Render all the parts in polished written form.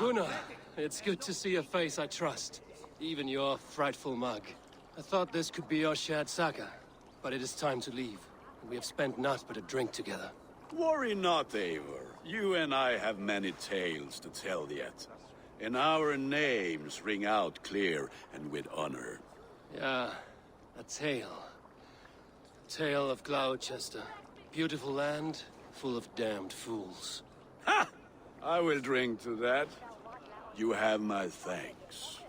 Gunnar, it's good to see a face I trust. Even your frightful mug. I thought this could be our shared saga, but it is time to leave. We have spent naught but a drink together. Worry not, Eivor. You and I have many tales to tell yet. And our names ring out clear and with honor. Yeah, a tale. Tale of Gloucester. Beautiful land, full of damned fools. Ha! I will drink to that. You have my thanks.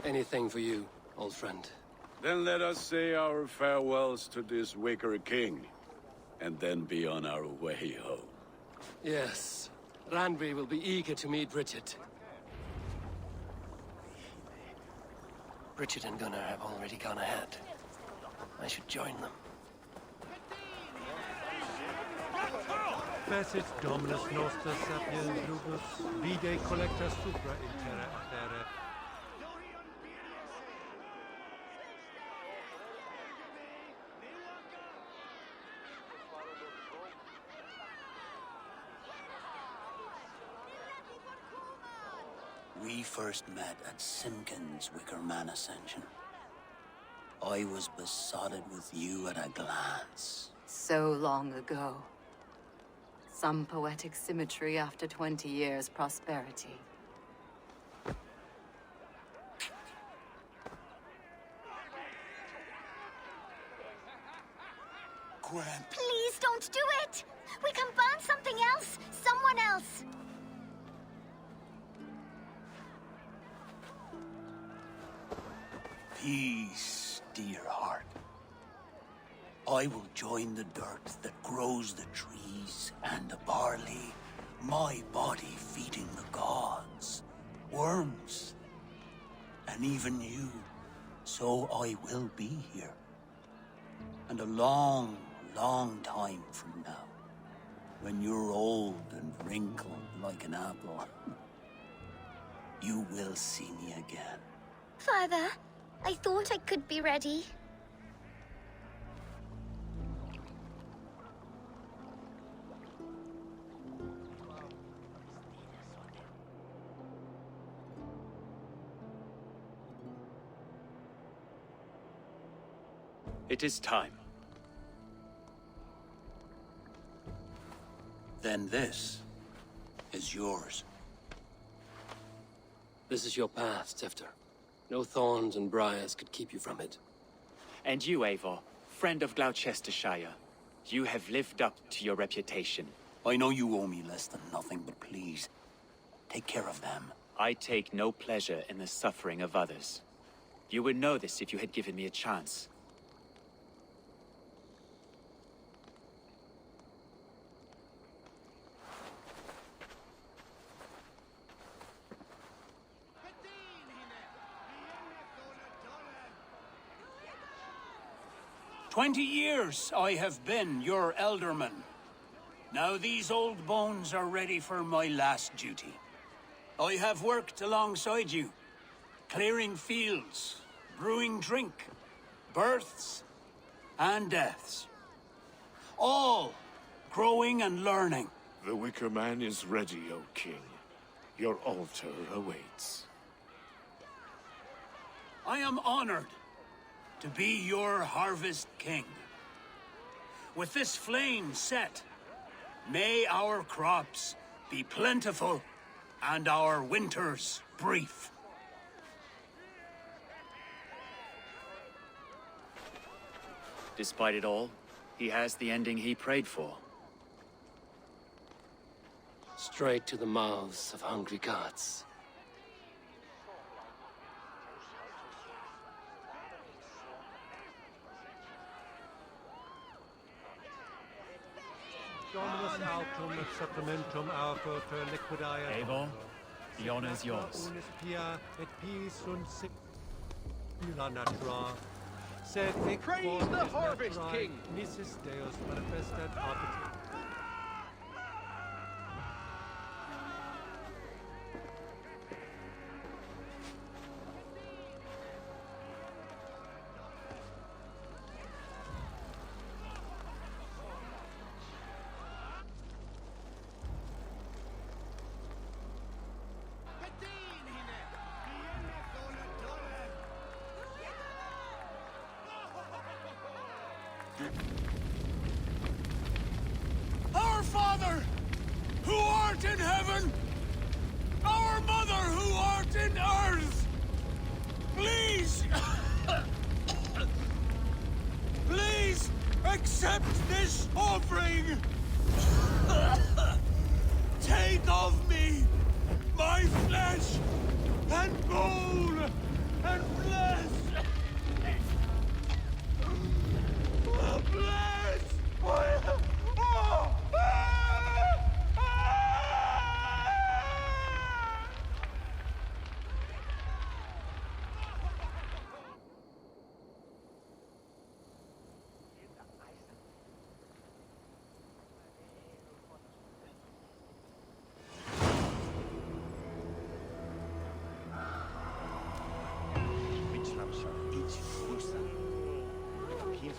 Anything for you, old friend. Then let us say our farewells to this wicker king, and then be on our way home. Yes, Randvi will be eager to meet Bridget. Bridget and Gunnar have already gone ahead. I should join them. Facit Dominus Noster Sapiens Lubus, Vide Collecta Supra Intera Affere. We first met at Simpkins' GeimerMenas ascension. I was besotted with you at a glance. So long ago. Some poetic symmetry after 20 years' prosperity. Gwen. Please don't do it! We can ban something else! Someone else! Peace, dear heart. I will join the dirt that grows the trees and the barley, my body feeding the gods, worms, and even you. So I will be here. And a long, long time from now, when you're old and wrinkled like an apple, you will see me again. Father, I thought I could be ready. It is time. Then this is yours. This is your path, Tifter. No thorns and briars could keep you from it. And you, Eivor, friend of Gloucestershire, you have lived up to your reputation. I know you owe me less than nothing, but please, take care of them. I take no pleasure in the suffering of others. You would know this if you had given me a chance. "20 years I have been your elderman. Now these old bones are ready for my last duty. I have worked alongside you, clearing fields, brewing drink, births and deaths. All growing and learning. The Wicker Man is ready, O King. Your altar awaits. I am honored to be your harvest king. With this flame set, may our crops be plentiful and our winters brief. Despite it all, he has the ending he prayed for. Straight to the mouths of hungry gods. Dominus autum et supplementum auto per liquidae. Eivor, the honor is yours. Unis pia et pis sunt sic illa natura. Sed ec Praise the Harvest King! Nisis Deus manifestat opti. Father, who art in heaven, our Mother, who art in earth, please, please accept this offering. Take of me my flesh and bone and flesh.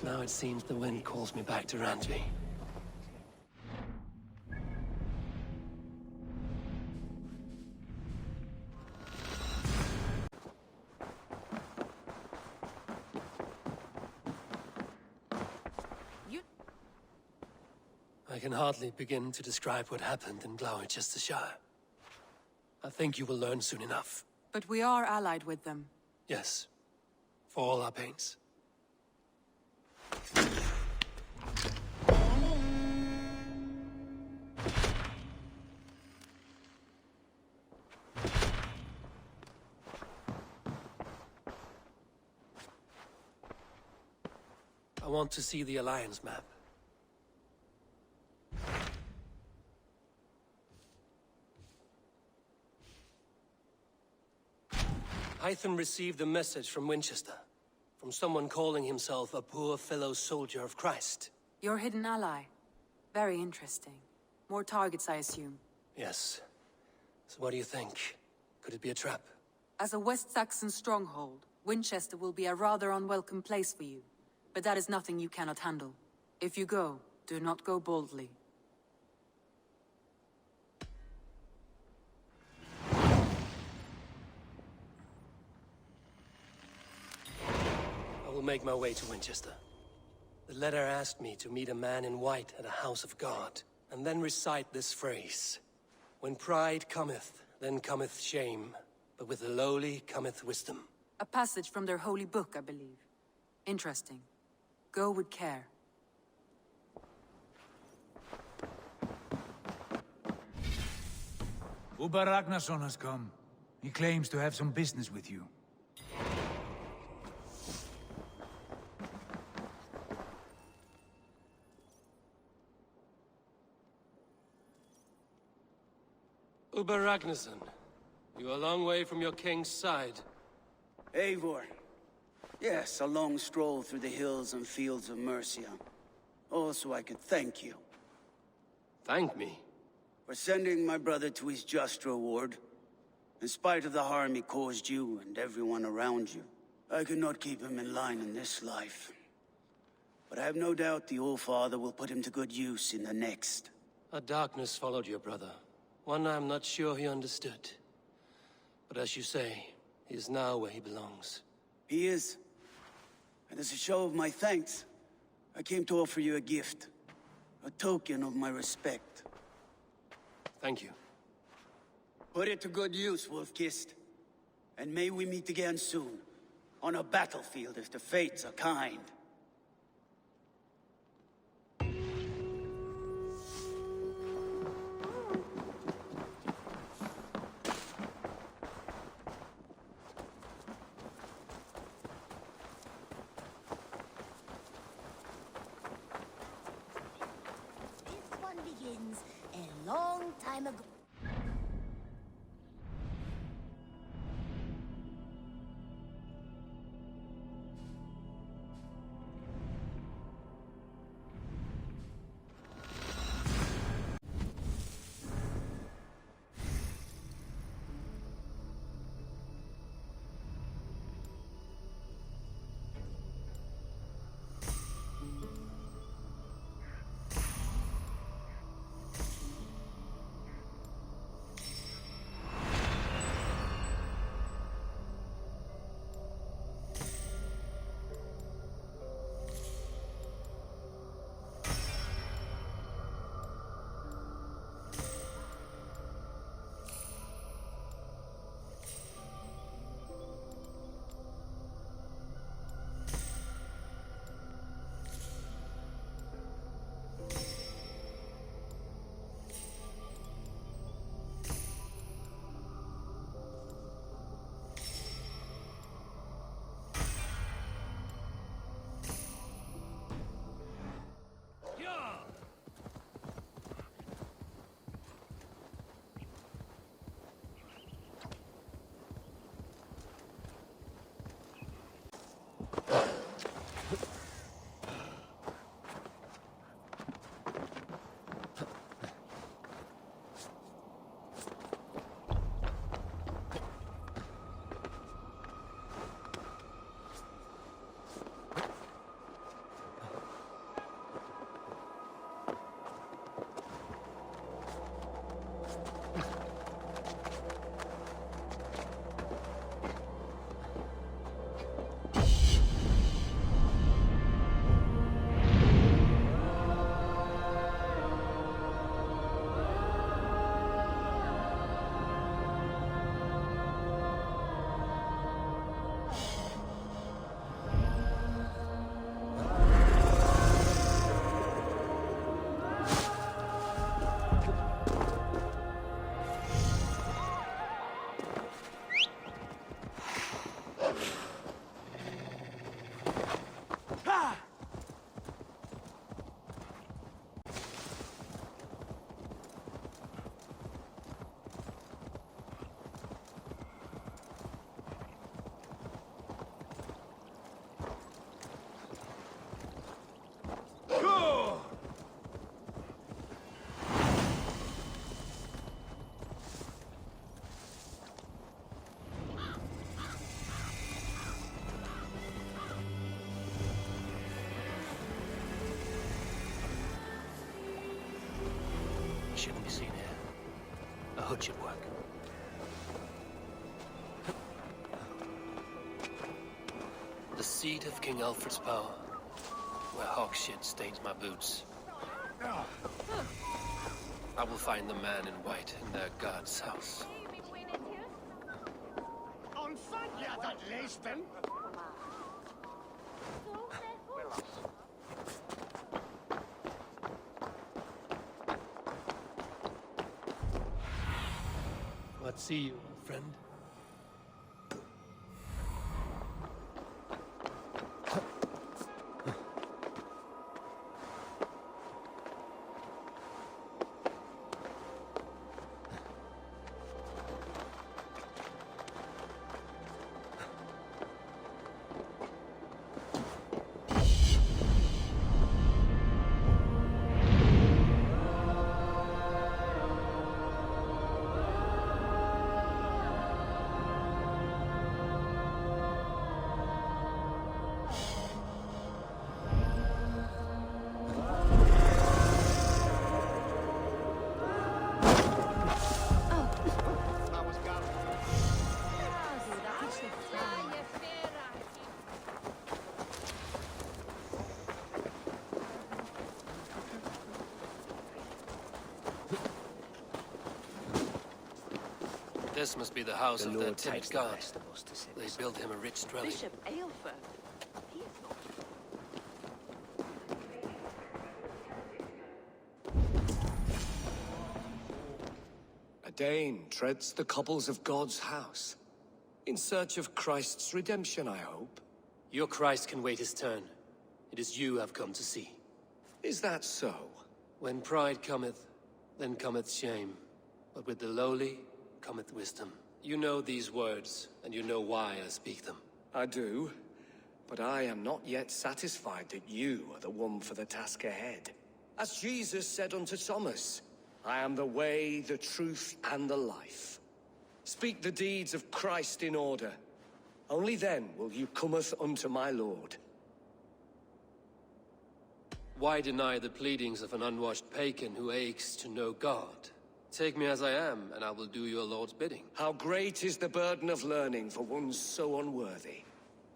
Now it seems the wind calls me back to Randvi. I can hardly begin to describe what happened in Gloucestershire. I think you will learn soon enough. But we are allied with them. Yes, for all our pains. I want to see the Alliance map. Hytham received a message from Winchester, from someone calling himself a poor fellow soldier of Christ. Your hidden ally. Very interesting. More targets, I assume. Yes. So what do you think? Could it be a trap? As a West Saxon stronghold, Winchester will be a rather unwelcome place for you. But that is nothing you cannot handle. If you go, do not go boldly. I will make my way to Winchester. The letter asked me to meet a man in white at a house of God, and then recite this phrase. When pride cometh, then cometh shame, but with the lowly cometh wisdom. A passage from their holy book, I believe. Interesting. Go with care. Uber Ragnarsson has come. He claims to have some business with you. Uber Ragnarsson, you are a long way from your king's side. Eivor. Yes, a long stroll through the hills and fields of Mercia. Also, I could thank you. Thank me? For sending my brother to his just reward. In spite of the harm he caused you and everyone around you. I could not keep him in line in this life. But I have no doubt the All-Father will put him to good use in the next. A darkness followed your brother. One I'm not sure he understood. But as you say, he is now where he belongs. He is. And as a show of my thanks, I came to offer you a gift. A token of my respect. Thank you. Put it to good use, Wolf-Kissed. And may we meet again soon. On a battlefield if the fates are kind. Begins a long time ago. shouldn't be seen here. A hood should work. The seat of King Alfred's power, where hawk shit stains my boots. I will find the man in white in their god's house. What see you, friend? This must be the house of their timid god. They built him a rich dwelling. Bishop Aelford. He is not. A Dane treads the cobbles of God's house. In search of Christ's redemption, I hope. Your Christ can wait his turn. It is you I've come to see. Is that so? When pride cometh, then cometh shame. But with the lowly cometh wisdom. You know these words, and you know why I speak them. I do, but I am not yet satisfied that you are the one for the task ahead. As Jesus said unto Thomas, I am the way, the truth, and the life. Speak the deeds of Christ in order. Only then will you cometh unto my Lord. Why deny the pleadings of an unwashed pagan who aches to know God? Take me as I am, and I will do your Lord's bidding. How great is the burden of learning for one so unworthy.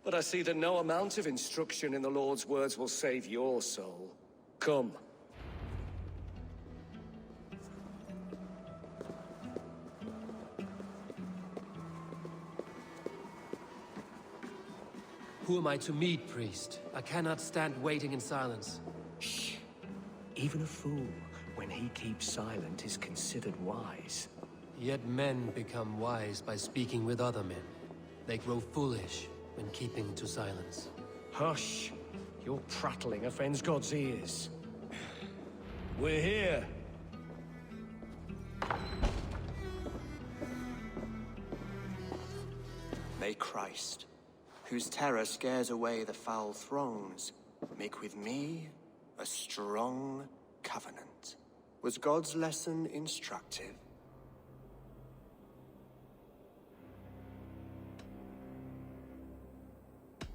But I see that no amount of instruction in the Lord's words will save your soul. Come. Who am I to meet, priest? I cannot stand waiting in silence. Shh. Even a fool, when he keeps silent, is considered wise. Yet men become wise by speaking with other men. They grow foolish when keeping to silence. Hush! Your prattling offends God's ears. We're here. May Christ, whose terror scares away the foul throngs, make with me a strong covenant. Was God's lesson instructive?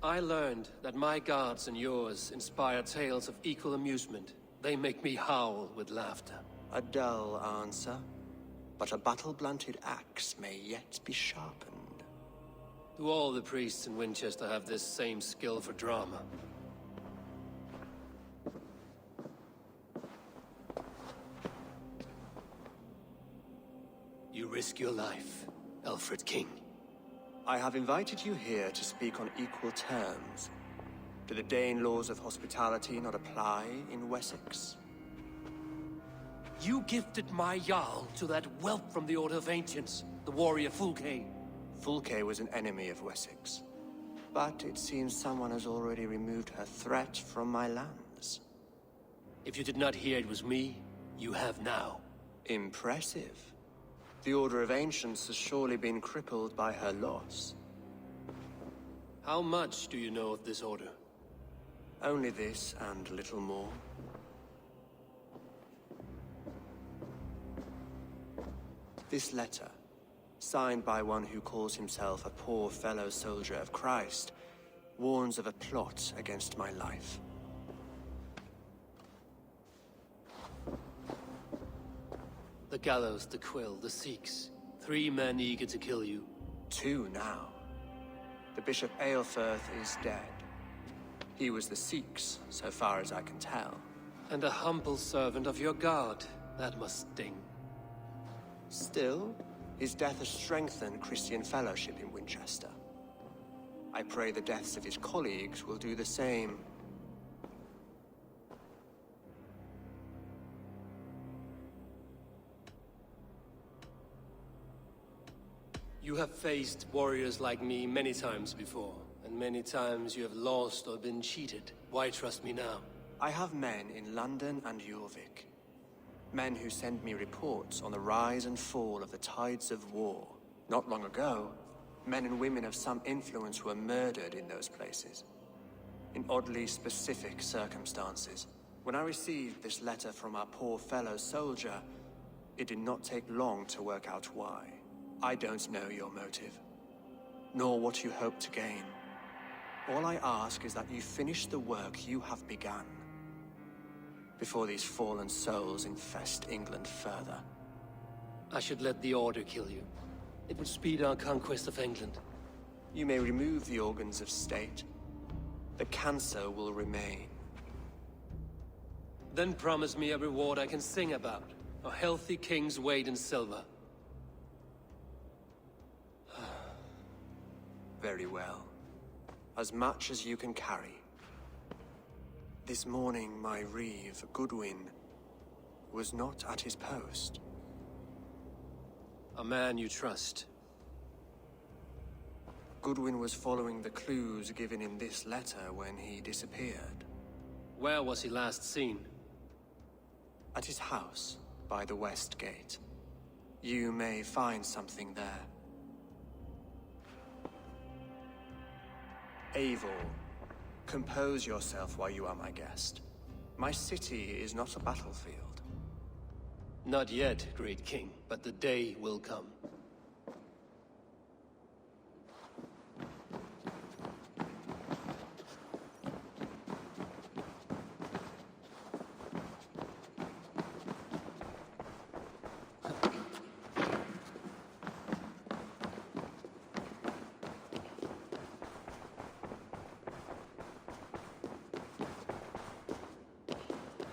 I learned that my gods and yours inspire tales of equal amusement. They make me howl with laughter. A dull answer, but a battle-blunted axe may yet be sharpened. Do all the priests in Winchester have this same skill for drama? You risk your life, Alfred King. I have invited you here to speak on equal terms. Do the Dane laws of hospitality not apply in Wessex? You gifted my Jarl to that whelp from the Order of Ancients, the warrior Fulke. Fulke was an enemy of Wessex. But it seems someone has already removed her threat from my lands. If you did not hear it was me, you have now. Impressive. The Order of Ancients has surely been crippled by her loss. How much do you know of this order? Only this and little more. This letter, signed by one who calls himself a poor fellow soldier of Christ, warns of a plot against my life. The gallows, the quill, the Sikhs. 3 men eager to kill you. 2 now. The Bishop Aelfirth is dead. He was the Sikhs, so far as I can tell. And a humble servant of your god. That must sting. Still, his death has strengthened Christian fellowship in Winchester. I pray the deaths of his colleagues will do the same. You have faced warriors like me many times before, and many times you have lost or been cheated. Why trust me now? I have men in London and Jorvik. Men who send me reports on the rise and fall of the tides of war. Not long ago, men and women of some influence were murdered in those places. In oddly specific circumstances. When I received this letter from our poor fellow soldier, it did not take long to work out why. I don't know your motive, nor what you hope to gain. All I ask is that you finish the work you have begun, before these fallen souls infest England further. I should let the Order kill you. It would speed our conquest of England. You may remove the organs of state. The cancer will remain. Then promise me a reward I can sing about. A healthy king's weight in silver. Very well. As much as you can carry. This morning, my reeve, Goodwin, was not at his post. A man you trust. Goodwin was following the clues given in this letter when he disappeared. Where was he last seen? At his house, by the West Gate. You may find something there. Eivor, compose yourself while you are my guest. My city is not a battlefield. Not yet, great king, but the day will come.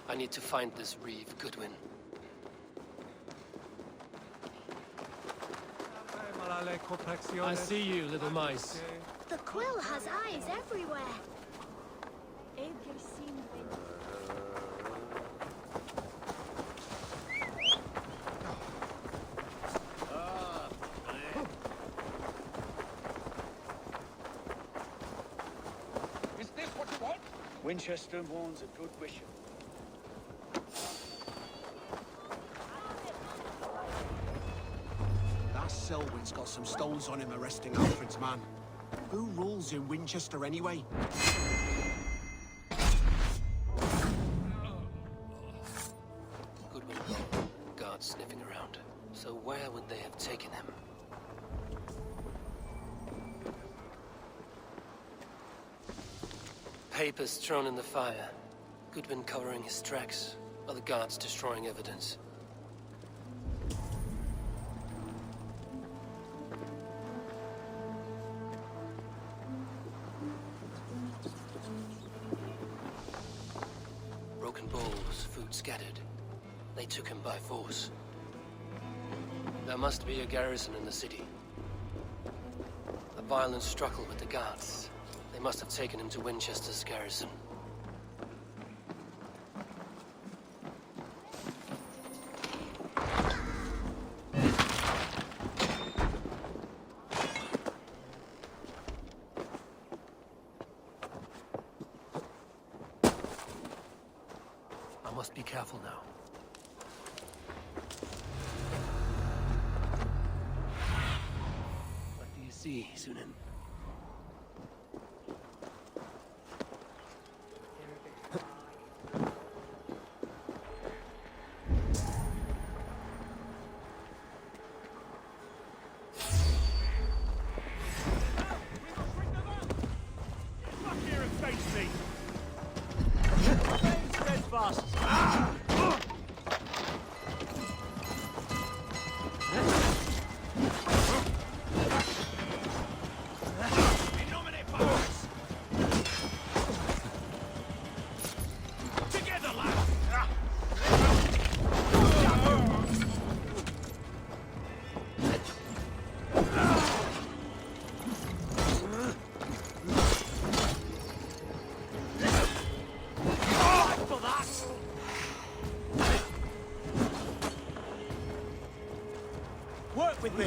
I need to find this reeve, Goodwin. I see you, little mice. The quill has eyes everywhere. Is this what you want? Winchester mourns a good bishop. Selwyn's got some stones on him arresting Alfred's man. Who rules in Winchester anyway? Goodwin, guards sniffing around. So where would they have taken him? Papers thrown in the fire. Goodwin covering his tracks. Other guards destroying evidence. Scattered. They took him by force. There must be a garrison in the city. A violent struggle with the guards. They must have taken him to Winchester's garrison. Be careful now. What do you see, Sunan? with me.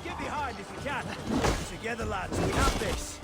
Get behind if you can. Together, lads, we have this.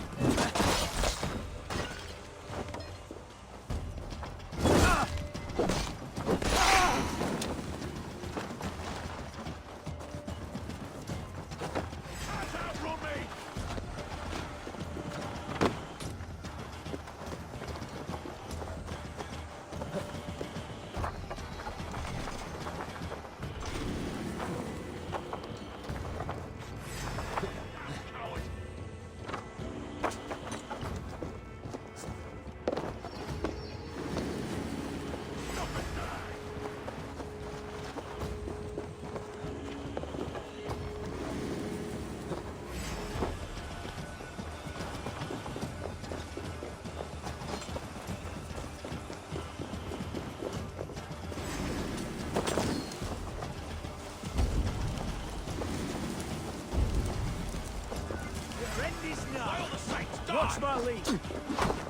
Watch my lead.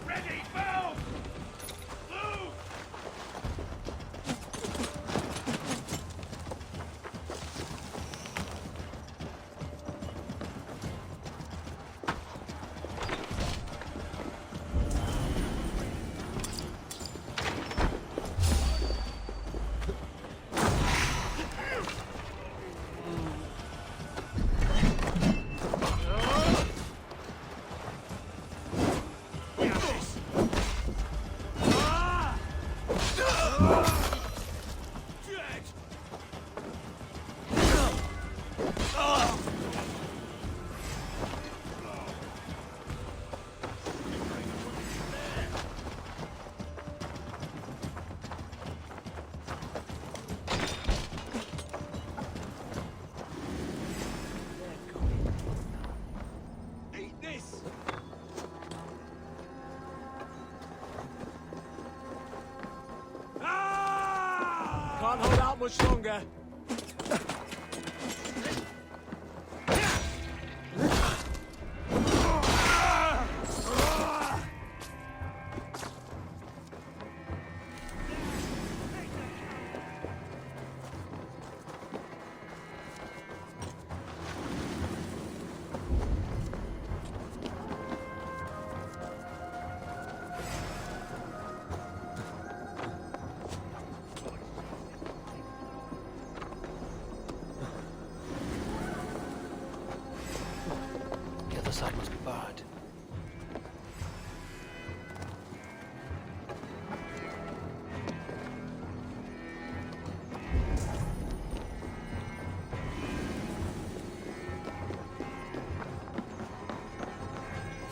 Ready, move! Move! Can't hold out much longer. The side must be barred.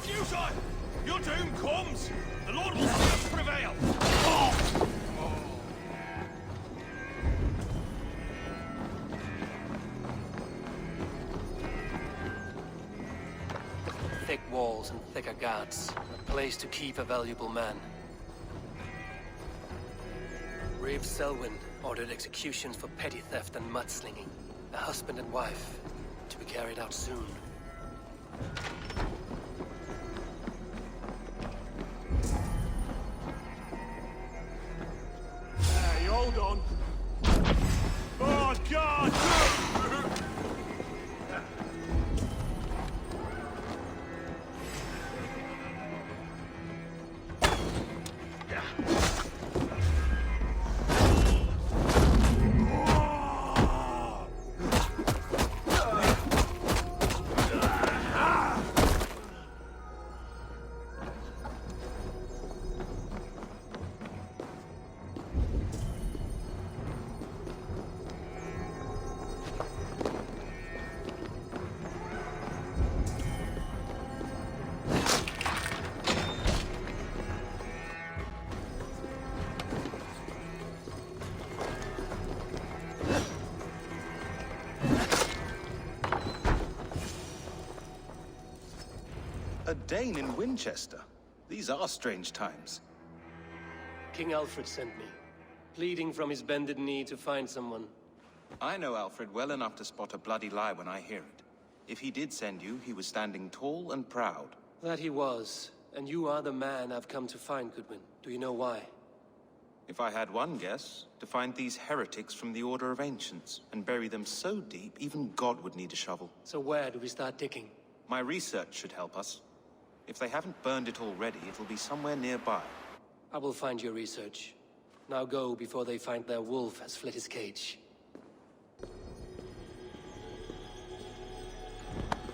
Futile! Your doom comes! The Lord will still prevail! Thick walls and thicker guards. A place to keep a valuable man. Reeve Selwyn ordered executions for petty theft and mudslinging. A husband and wife, to be carried out soon. Hey, hold on. Oh, God! A Dane in Winchester. These are strange times. King Alfred sent me, pleading from his bended knee to find someone. I know Alfred well enough to spot a bloody lie when I hear it. If he did send you, he was standing tall and proud. That he was. And you are the man I've come to find, Goodwin. Do you know why? If I had one guess, to find these heretics from the Order of Ancients, and bury them so deep, even God would need a shovel. So where do we start digging? My research should help us. If they haven't burned it already, it'll be somewhere nearby. I will find your research. Now go before they find their wolf has fled his cage.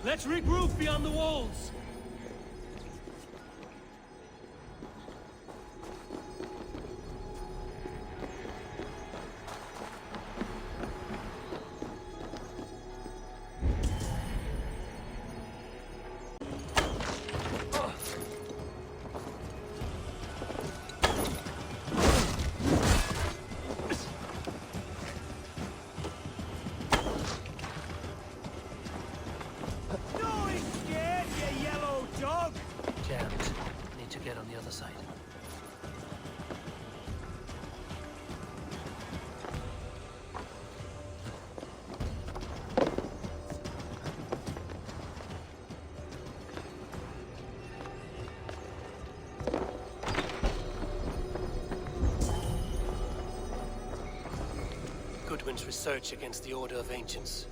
Let's regroup beyond the walls! Goodwin's research against the Order of Ancients.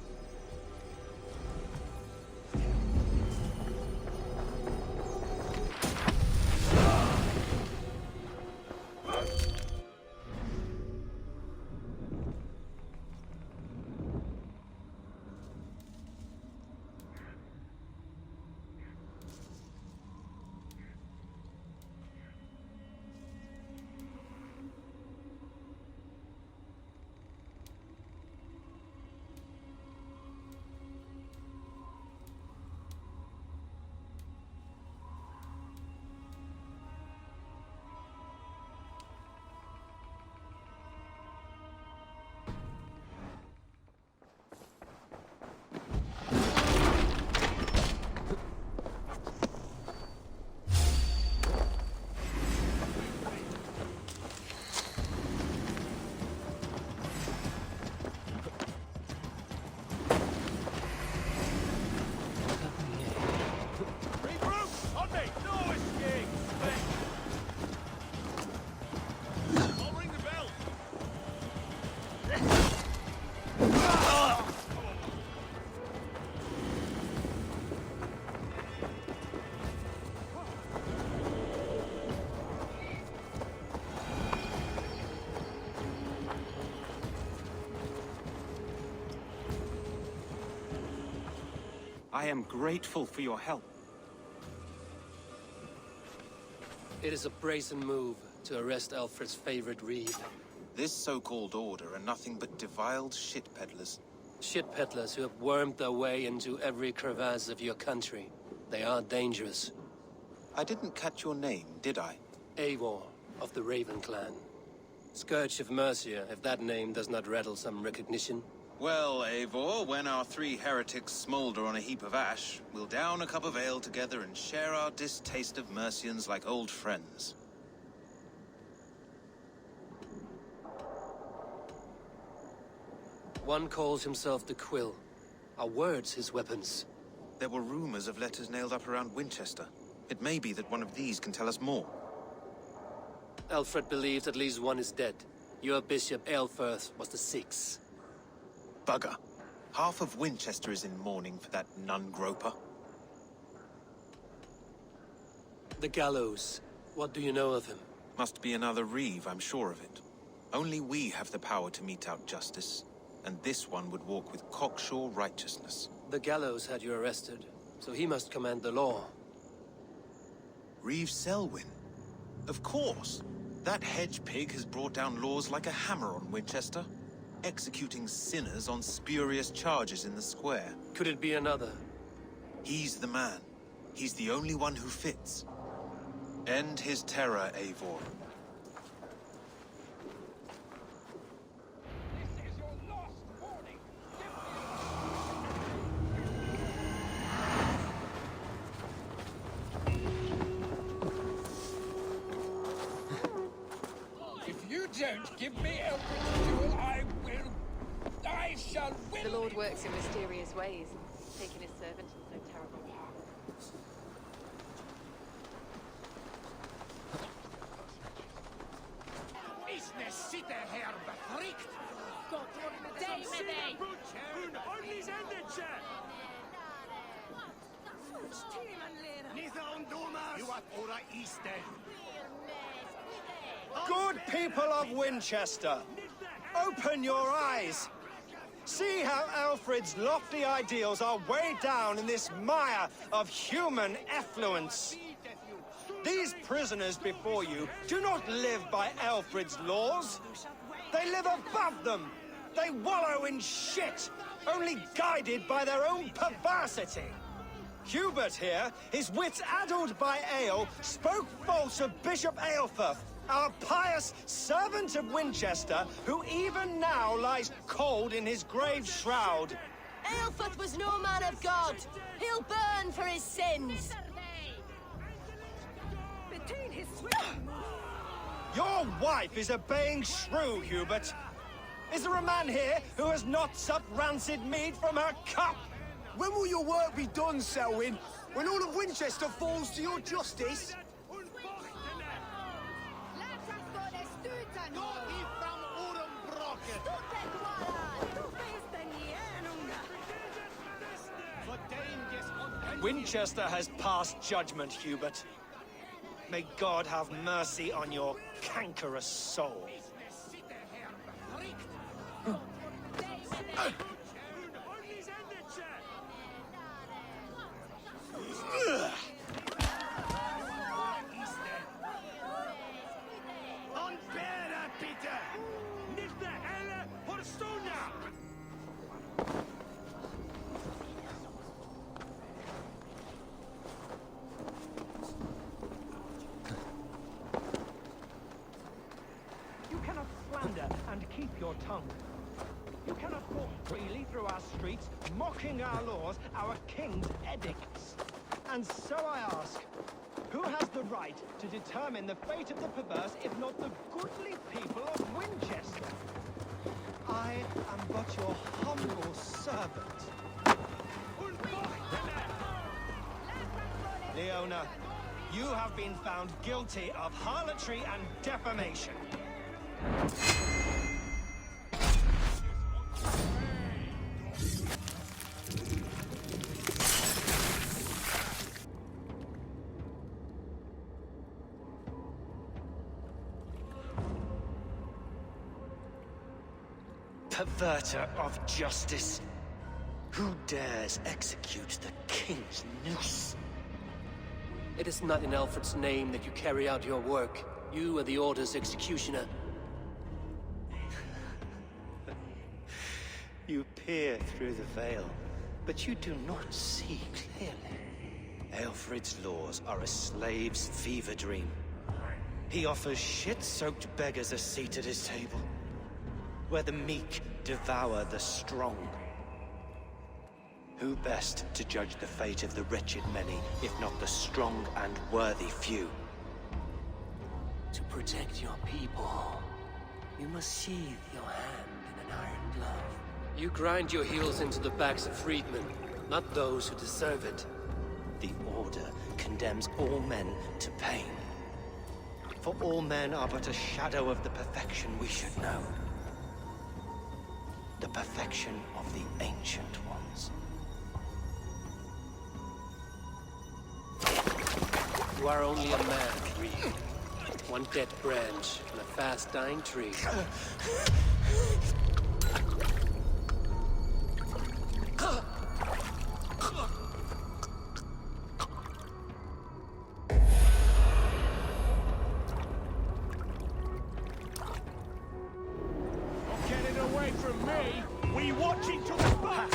I am grateful for your help. It is a brazen move to arrest Alfred's favorite reeve. This so-called order are nothing but defiled shit peddlers. Shit peddlers who have wormed their way into every crevasse of your country. They are dangerous. I didn't catch your name, did I? Eivor, of the Raven clan. Scourge of Mercia, if that name does not rattle some recognition. Well, Eivor, when our three heretics smolder on a heap of ash, we'll down a cup of ale together and share our distaste of Mercians like old friends. One calls himself the Quill. Are words his weapons? There were rumors of letters nailed up around Winchester. It may be that one of these can tell us more. Alfred believes at least one is dead. Your bishop, Aelfirth, was the sixth. Bugger. Half of Winchester is in mourning for that nun-groper. The gallows. What do you know of him? Must be another reeve, I'm sure of it. Only we have the power to mete out justice. And this one would walk with cocksure righteousness. The gallows had you arrested, so he must command the law. Reeve Selwyn? Of course. That hedge pig has brought down laws like a hammer on Winchester. Executing sinners on spurious charges in the square. Could it be another? He's the man. He's the only one who fits. End his terror, Eivor. If you don't give me Eldrid's jewel, I The Lord works in mysterious ways, taking his servant in so terrible. Good people of Winchester, open your eyes. See how Alfred's lofty ideals are weighed down in this mire of human effluence. These prisoners before you do not live by Alfred's laws. They live above them. They wallow in shit, only guided by their own perversity. Hubert here, his wits addled by ale, spoke false of Bishop Aelfirth, our pious servant of Winchester, who even now lies cold in his grave shroud. Aelfirth was no man of God. He'll burn for his sins. Your wife is obeying shrew, Hubert. Is there a man here who has not supped rancid mead from her cup? When will your work be done, Selwyn? When all of Winchester falls to your justice? Winchester has passed judgment, Hubert. May God have mercy on your cankerous soul. You cannot slander and keep your tongue. You cannot walk freely through our streets, mocking our laws, our king's edicts. And so I ask, who has the right to determine the fate of the perverse, if not the goodly people of Winchester? I am but your humble servant. Leona, you have been found guilty of harlotry and defamation. Perverter of justice. Who dares execute the king's noose? It is not in Alfred's name that you carry out your work. You are the Order's executioner. You peer through the veil, but you do not see clearly. Alfred's laws are a slave's fever dream. He offers shit-soaked beggars a seat at his table, where the meek devour the strong. Who best to judge the fate of the wretched many, if not the strong and worthy few? To protect your people, you must sheathe your hand in an iron glove. You grind your heels into the backs of freedmen, not those who deserve it. The Order condemns all men to pain. For all men are but a shadow of the perfection we should know. The perfection of the Ancient Ones. You are only a man, Creed. One dead branch on a fast-dying tree. Get it away from me! We watching to the back!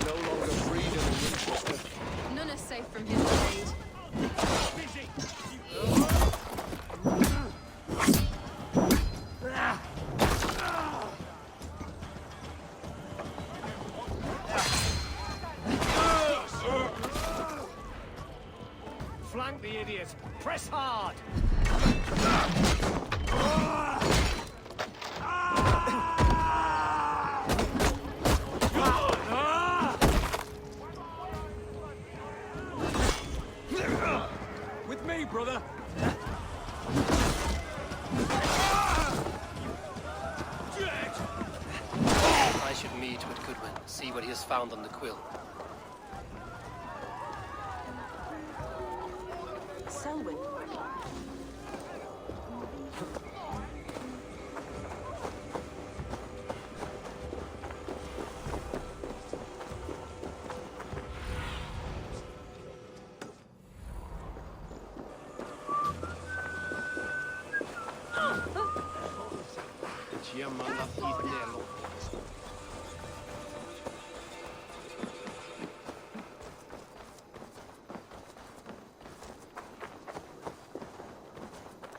No longer freedom in Winchester. Press hard! With me, brother! I should meet with Goodwin, see what he has found on the quill. Selwyn.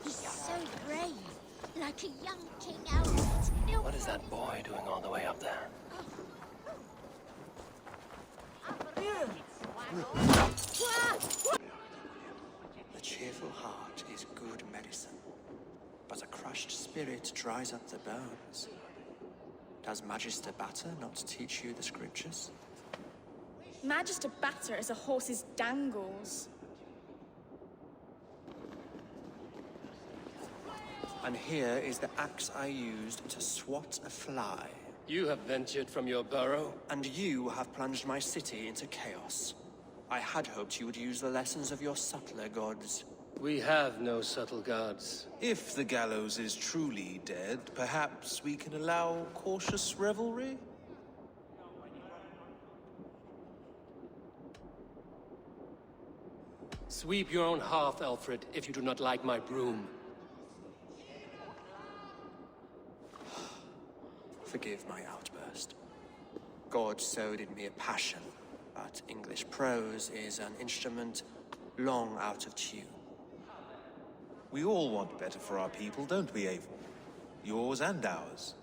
He's so brave, like a young king Alfred. What is that boy doing all the way up there? The cheerful heart is good medicine, but a crushed spirit dries up the bones. Does Magister Batter not teach you the scriptures? Magister Batter is a horse's dangles. And here is the axe I used to swat a fly. You have ventured from your burrow? And you have plunged my city into chaos. I had hoped you would use the lessons of your subtler gods. We have no subtle gods. If the gallows is truly dead, perhaps we can allow cautious revelry? Sweep your own hearth, Alfred, if you do not like my broom. Forgive my outburst. God sowed in me a passion, but English prose is an instrument long out of tune. We all want better for our people, don't we, Eivor? Yours and ours.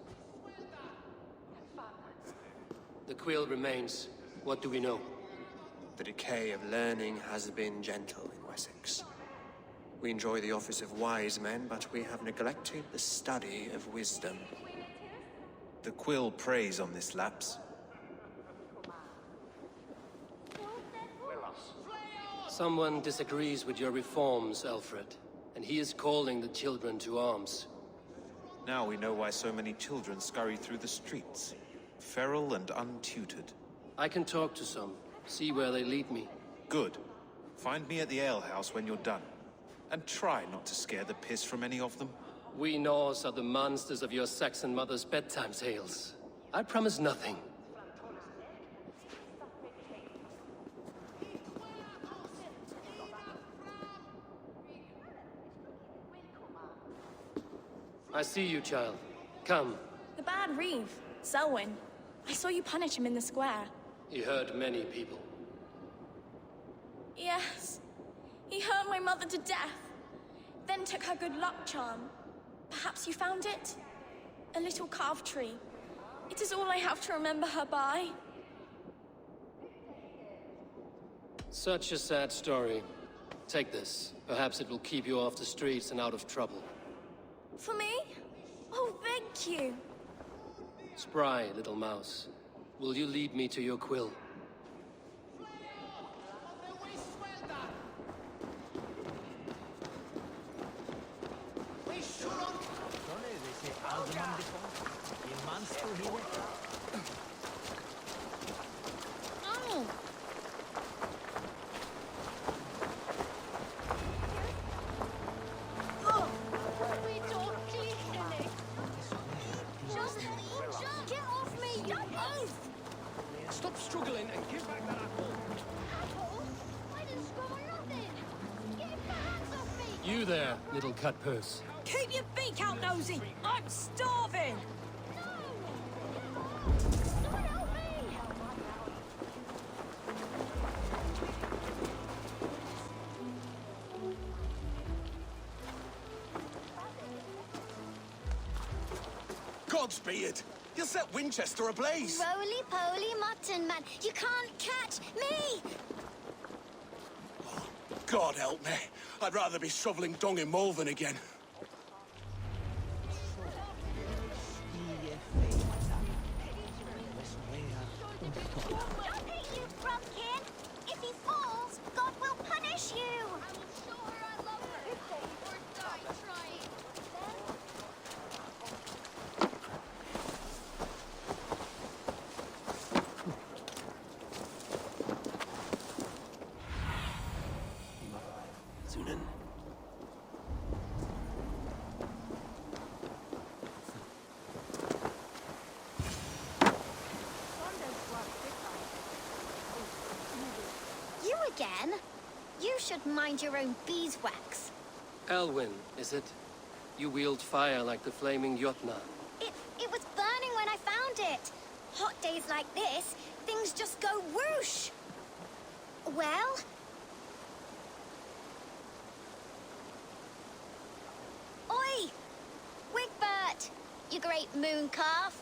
The quill remains. What do we know? The decay of learning has been gentle in Wessex. We enjoy the office of wise men, but we have neglected the study of wisdom. The quill preys on this lapse. Someone disagrees with your reforms, Alfred, and he is calling the children to arms. Now we know why so many children scurry through the streets, feral and untutored. I can talk to some, see where they lead me. Good. Find me at the alehouse when you're done. And try not to scare the piss from any of them. We Norse are the monsters of your Saxon mother's bedtime tales. I promise nothing. I see you, child. Come. The bad Reeve, Selwyn. I saw you punish him in the square. He hurt many people. Yes. He hurt my mother to death. Then took her good luck charm. Perhaps you found it? A little carved tree. It is all I have to remember her by. Such a sad story. Take this. Perhaps it will keep you off the streets and out of trouble. For me? Oh, thank you. Spry, little mouse. Will you lead me to your quill? Stop struggling and give back that apple. Apple? I didn't score nothing. Get your hands off me! You there, little cut purse. Keep your beak out, Nosy! I'm starving! Someone help me! Godspeed! You'll set Winchester ablaze! Roly-poly mutton man, you can't catch me! God help me! I'd rather be shoveling dung in Malvern again. Don't hit you, Brumkin! If he falls, God will punish you! Sunan. You again? You should mind your own beeswax. Elwyn, is it? You wield fire like the flaming Jotna. It was burning when I found it. Hot days like this, things just go whoosh. Well? Oi! Wigbert! You great moon calf.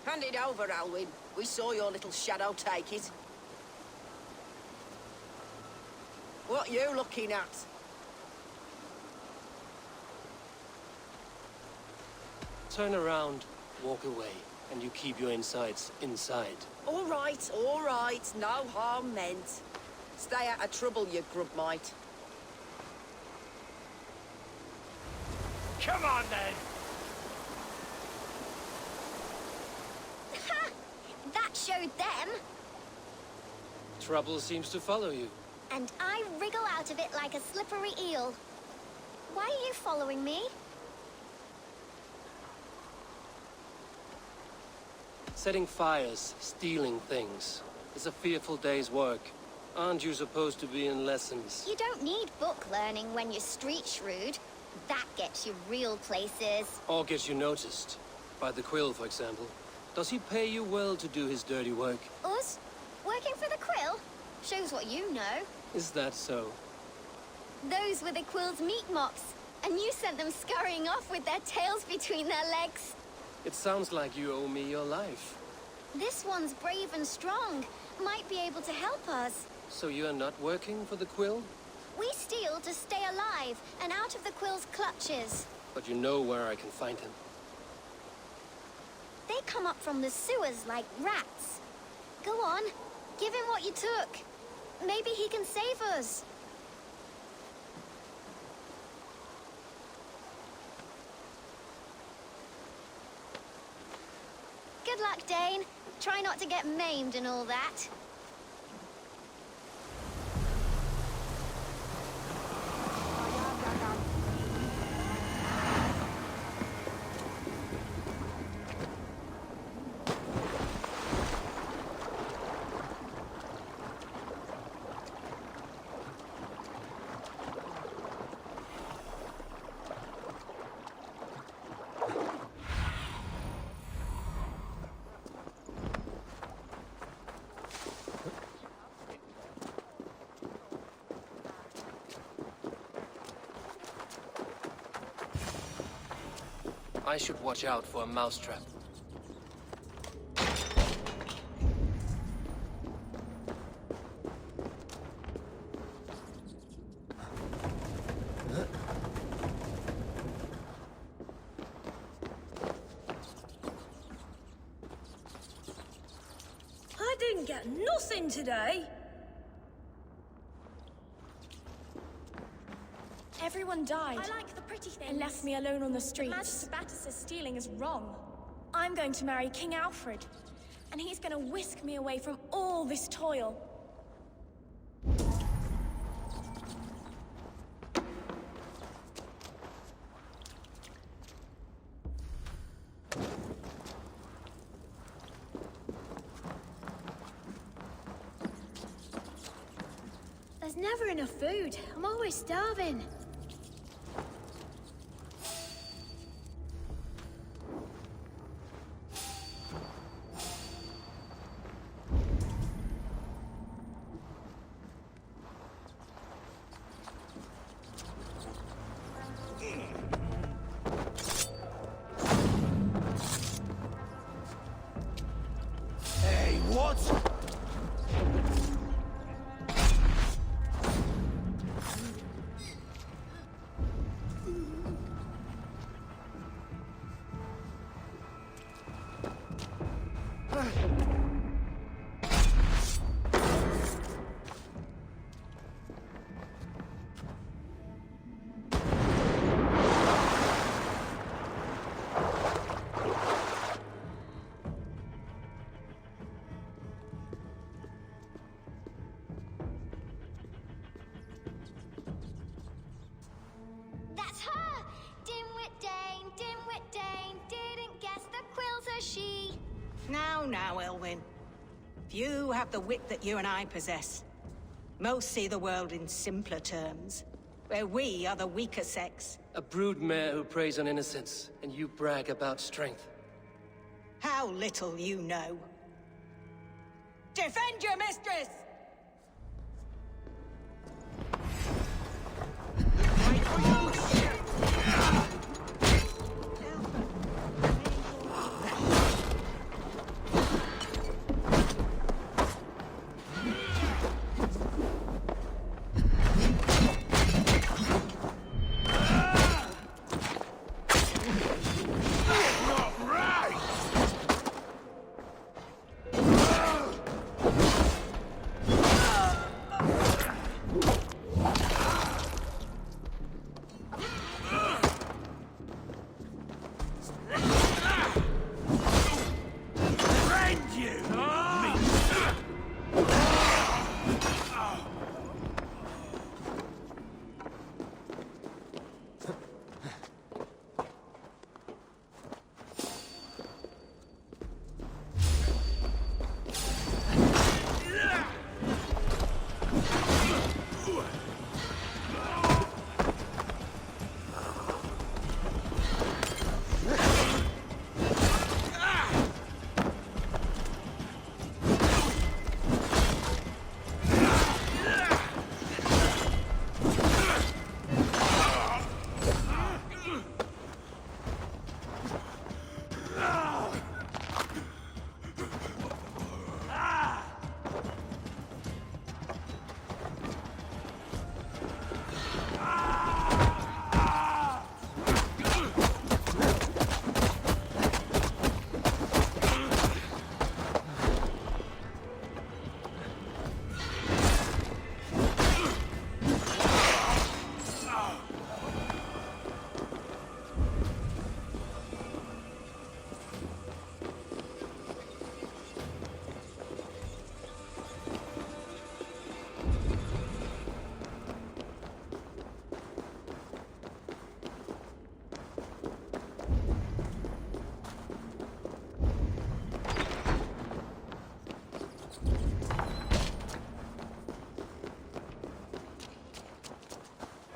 Hand it over, Alwyn. We saw your little shadow take it. What you looking at? Turn around, walk away, and you keep your insides inside. All right, no harm meant. Stay out of trouble, you grub mite. Come on, then! Ha! That showed them. Trouble seems to follow you. And I wriggle out of it like a slippery eel. Why are you following me? Setting fires, stealing things. It's a fearful day's work. Aren't you supposed to be in lessons? You don't need book learning when you're street shrewd. That gets you real places. Or gets you noticed. By the Quill, for example. Does he pay you well to do his dirty work? Us? Working for the Quill? Shows what you know. Is that so? Those were the Quill's meat mops, and you sent them scurrying off with their tails between their legs. It sounds like you owe me your life. This one's brave and strong. Might be able to help us. So you are not working for the Quill? We steal to stay alive and out of the Quill's clutches. But you know where I can find him. They come up from the sewers like rats. Go on, give him what you took. Maybe he can save us. Good luck, Dane. Try not to get maimed and all that. I should watch out for a mousetrap. I didn't get nothing today. Everyone died. I like the pretty things. And left me alone on the streets. Magic Sabatus' stealing is wrong. I'm going to marry King Alfred, and he's going to whisk me away from all this toil. There's never enough food. I'm always starving. Hey, what? Now, Elwyn. Few have the wit that you and I possess. Most see the world in simpler terms, where we are the weaker sex. A broodmare who preys on innocence, and you brag about strength. How little you know. Defend your mistress!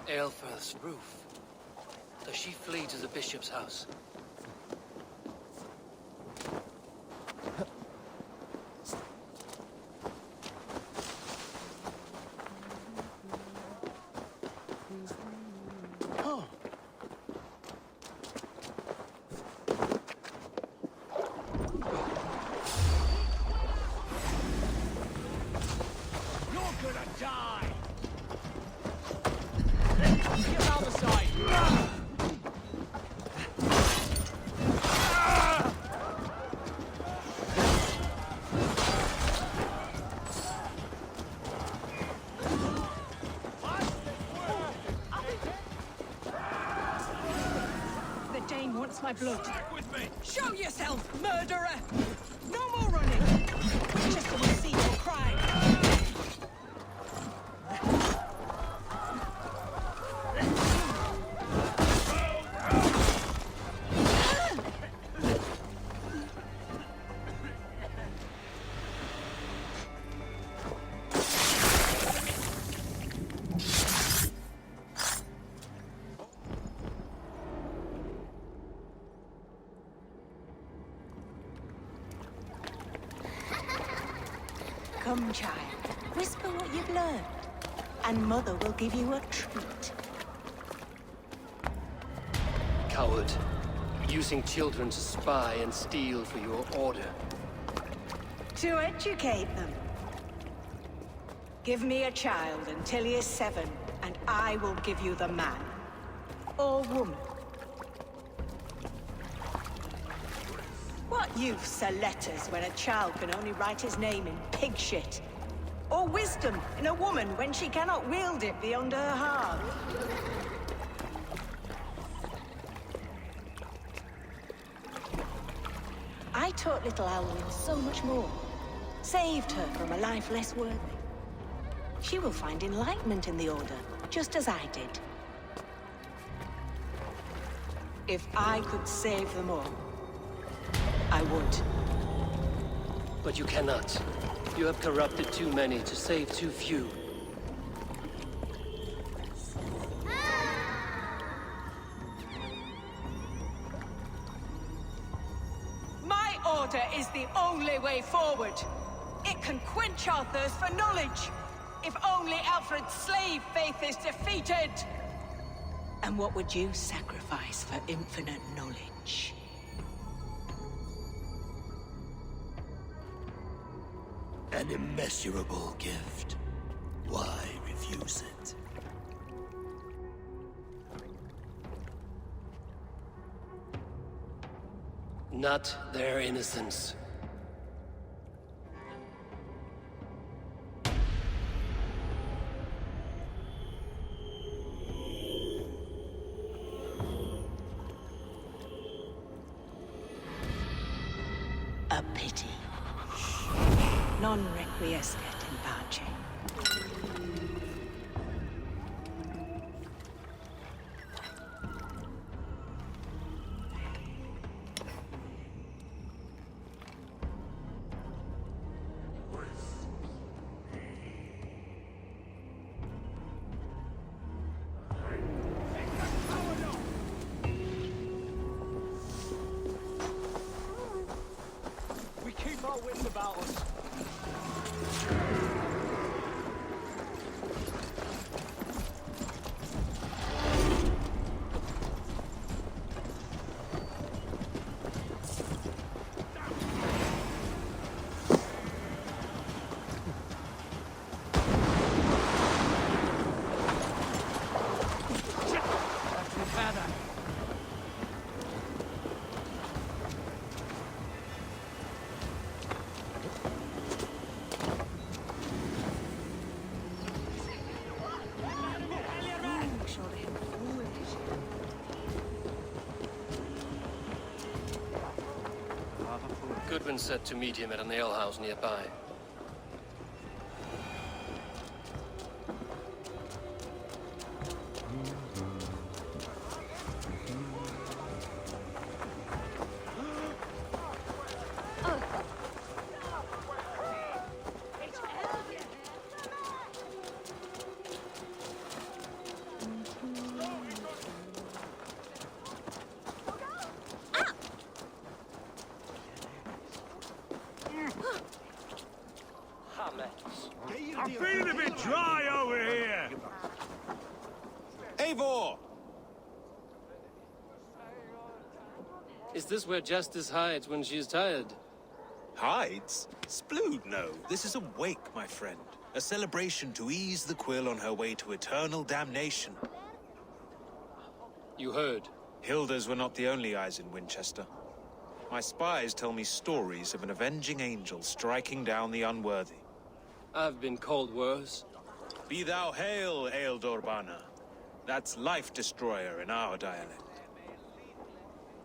Aelfirth's roof. Does she flee to the bishop's house? My blood. Show yourself, murderer! No more running! Winchester will see your crime! Come, child. Whisper what you've learned, and Mother will give you a treat. Coward. Using children to spy and steal for your order. To educate them. Give me a child until he is 7, and I will give you the man. Or woman. What use are letters when a child can only write his name in pig shit? Or wisdom in a woman when she cannot wield it beyond her heart? I taught little Alwyn so much more. Saved her from a life less worthy. She will find enlightenment in the Order, just as I did. If I could save them all, I would. But you cannot. You have corrupted too many to save too few. My order is the only way forward. It can quench our thirst for knowledge. If only Alfred's slave faith is defeated. And what would you sacrifice for infinite knowledge? An immeasurable gift. Why refuse it? Not their innocence. A pity. Non requiescat in pace. We keep our wits about us. Goodwin said to meet him at an alehouse nearby. I'm feeling a bit dry over here. Eivor! Is this where Justice hides when she is tired? Hides? Splood, no. This is a wake, my friend. A celebration to ease the quill on her way to eternal damnation. You heard. Hilda's were not the only eyes in Winchester. My spies tell me stories of an avenging angel striking down the unworthy. I've been called worse. Be thou hail, Ealdorbanna. That's Life Destroyer in our dialect.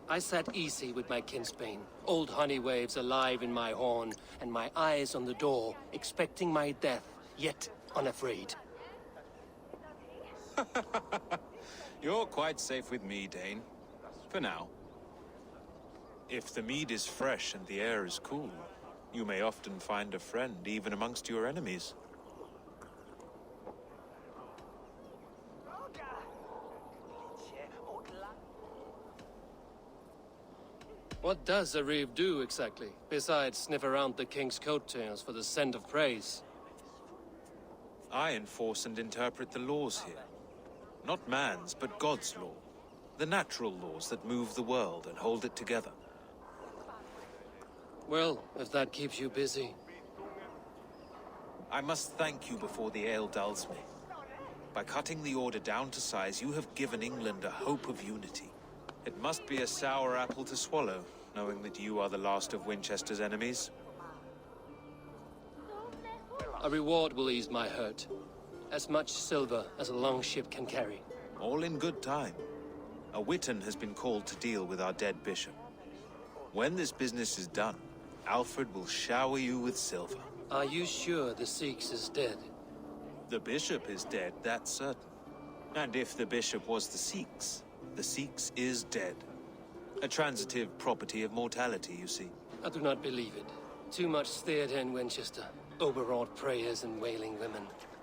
I sat easy with my kinsbane, old honey waves alive in my horn, and my eyes on the door, expecting my death, yet unafraid. You're quite safe with me, Dane. For now. If the mead is fresh and the air is cool, you may often find a friend even amongst your enemies. What does a reeve do exactly, besides sniff around the king's coattails for the scent of praise? I enforce and interpret the laws here. Not man's, but God's law. The natural laws that move the world and hold it together. Well, if that keeps you busy. I must thank you before the ale dulls me. By cutting the order down to size, you have given England a hope of unity. It must be a sour apple to swallow, knowing that you are the last of Winchester's enemies. A reward will ease my hurt. As much silver as a long ship can carry. All in good time. A witan has been called to deal with our dead bishop. When this business is done, Alfred will shower you with silver. Are you sure the Sikhs is dead? The bishop is dead, that's certain. And if the bishop was the Sikhs is dead. A transitive property of mortality, you see. I do not believe it. Too much theatre in Winchester. Overwrought prayers and wailing women.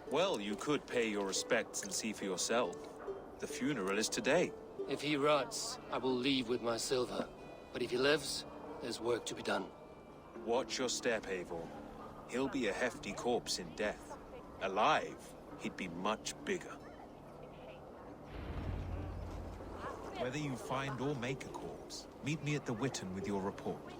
Well, you could pay your respects and see for yourself. The funeral is today. If he rots, I will leave with my silver. But if he lives, there's work to be done. Watch your step, Eivor. He'll be a hefty corpse in death. Alive, he'd be much bigger. Whether you find or make a corpse, meet me at the Witten with your report.